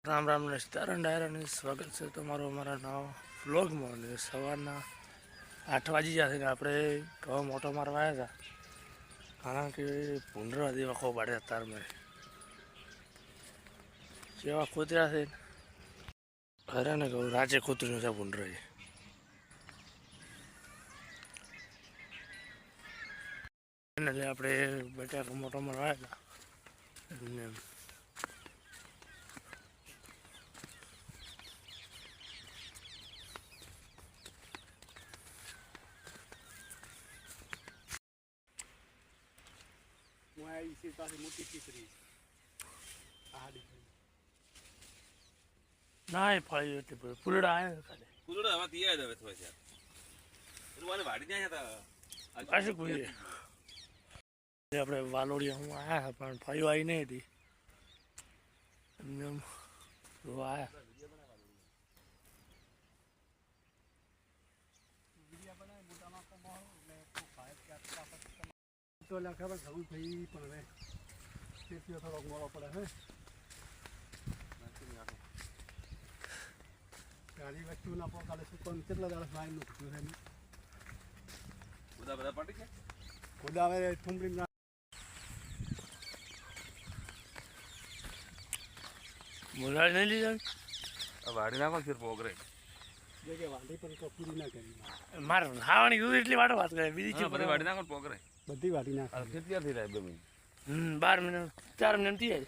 રામ રામ ને સીતારામ ડાયરાને સ્વાગત છે તમારું અમારા નવા વ્લોગમાં. અને સવારના 8 વાગી જશે ને આપણે ઘઉં મોટો મારવા આવ્યા હતા, કારણ કે ભૂંડરા દેવાખો પાડ્યા તારમાં જેવા કૂતર્યા છે. અરે ને કહું રાજે કૂતર્યું છે ભૂંડરાએ. એટલે આપણે બટાકા મોટો મારવા આવ્યા હતા. ના એ ફળી એટલી ફૂલડા આવ્યા ખાલી ફૂલડા હવે તૈયાર હવે થોડા છે એટલે વાને વાડી ત્યાં હતા પાછું કોઈ આપણે વાલોડિયા હું આવ્યા પણ ફાઈવ આવી નહીં હતી એમને આવ્યા. ગાડી વસ્તુ ના પોકાલે શું કોણ કેટલા દાડા લાઈન નું કીધું છે બધા પડી ગયા ખુદા હવે થુંબડી ના બોલાવી નહીં લીધા વાડી નાખો ફેર પોગરે જગ્યા વાંધી પણ પૂરી ના કરી મારે ખાવાની દૂધ એટલી વાટો વાત કરે બીજી છે બધી વાડી નાખો પોગરે બધી વાડી નાખ ફેર તૈયાર થઈ જાય 2 મહિને 12 મિનિટ 4 મિનિટ થઈ જાય.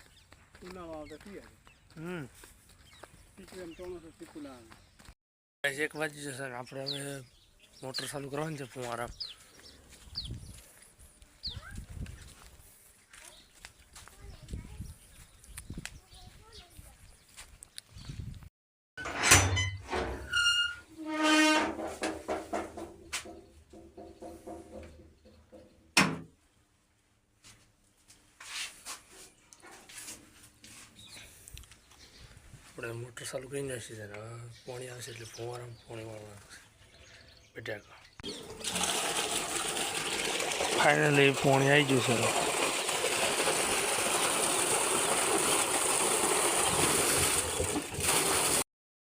ઉનાળો આવતા થઈ જાય ટીકરેમ ટોનો તો ટીકુલા 1 વાગી જશે ને આપણે હવે મોટર ચાલુ કરવાની છે ફુવારા. આપણે મોટર ચાલુ કરી નાખી છે ને પાણી આવશે એટલે ફુવારામાં પાણી વાળવાનું છે બટાકા. ફાઇનલી પાણી આવી ગયું છે.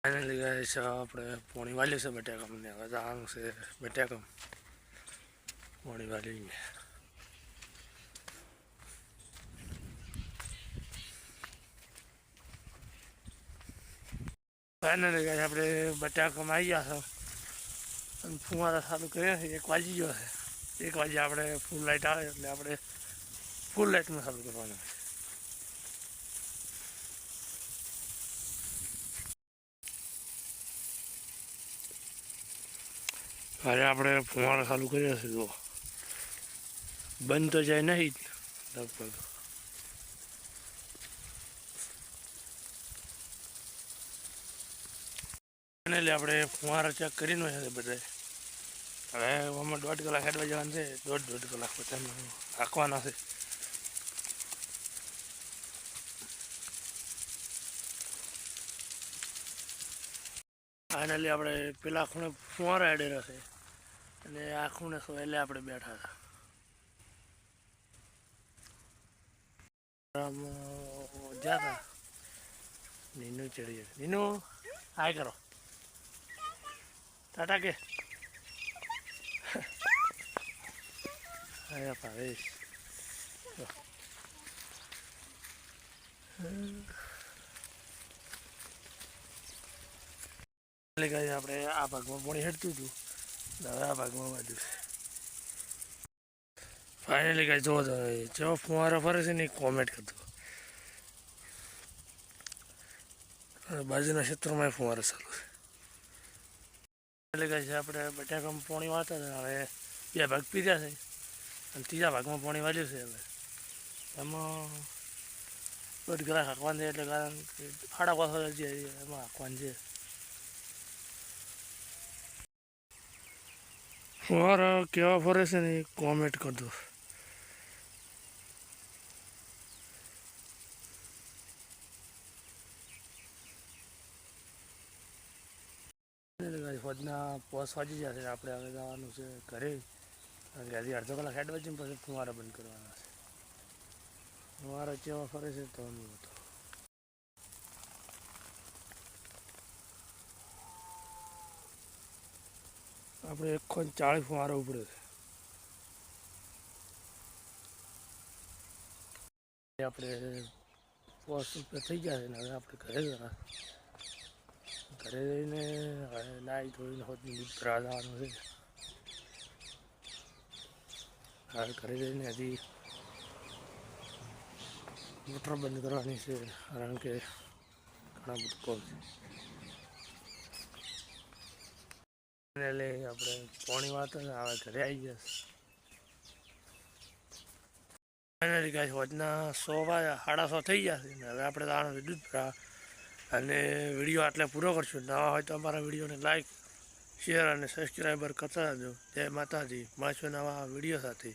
ફાઇનલી ગાય છે આપણે પાણી વાળ્યું છે બટાકામાં ને હવે જવાનું છે બટાકામાં પાણી વાળી. ફાઇનલી ગાય આપણે બટાકામાં આવી ગયા છે અને ફુવારા ચાલુ કર્યા છે. 1 વાગી ગયો છે. 1 વાગે આપણે ફૂલ લાઇટ આવે એટલે આપણે ફૂલ લાઇટમાં ચાલુ કરવાનું છે. હવે આપણે ફુવારા ચાલુ કર્યા છે. જો બંધ તો જાય નહીં લગભગ. ફાઇનલી આપણે ફુવારા ચેક કરીને છે બધા. હવે આમાં 1.5 કલાક હેડવા જવાનું છે. 1.5 કલાક પછી રાખવાના છે. ફાઇનલી આપણે પેલા ખૂણે ફુવારા હેડેલા છે અને આ ખૂણે એટલે આપણે બેઠા હતા. જ્યાં હતા નીનું ચડી જાય. નીનું હાય કરો ટાટા કે હા ભાવેશ આપણે આ ભાગમાં પાણી હેડતું હતું હવે આ ભાગમાં વાંધું છે. ફાઇનલી કાંઈ જોવો તો જેવો ફુવારો ફરે છે ને એ કોમેન્ટ કરતો. બાજુના ક્ષેત્રમાં ફુવારો ચાલુ છે. એટલે કહે છે આપણે બટાકામાં પાણી વાળતા હતા. હવે 2 ભાગ પીધા છે અને 3જા ભાગમાં પાણી વાળ્યું છે. હવે એમાં 1.5 કલાક હાંકવાનું છે એટલે કારણ કે 5:30 જાય એમાં હાંકવાનું છે. ફુવારા કેવા ફરે છે ને એ કોમેન્ટ કરજો. ફોજના 5 વાગી જશે. આપણે હવે જવાનું છે ઘરે. હજી 1/2 કલાક હેડ વચ્ચે પછી ફુવારા બંધ કરવાના છે. ફુવારા કેવા ફરે છે તો આપણે 140 ફુવારો ઉપડ્યો છે આપણે 5 રૂપિયા થઈ ગયા છે ને હવે આપણે ઘરે જરા ઘરે જઈને હવે નાહી ધોઈને હોદની દૂધ ભરા જવાનું છે હવે ઘરે જઈને હજી મોટર બંધ કરવાની છે કારણ કે ઘણા બધું કોમ છે એટલે આપણે પોણી વાત હવે ઘરે આવી ગયા ફાઇનલી ગાઈસ હોજના 100 વાગ્યા 1:30 થઈ ગયા છે ને હવે આપણે જવાનું છે દૂધ ભરા અને વિડીયો આટલે પૂરો કરશું નવા હોય તો અમારા વિડીયોને લાઈક શેર અને સબસ્ક્રાઈબર કરતા રહેજો જય માતાજી મળશું નવા વિડીયો સાથે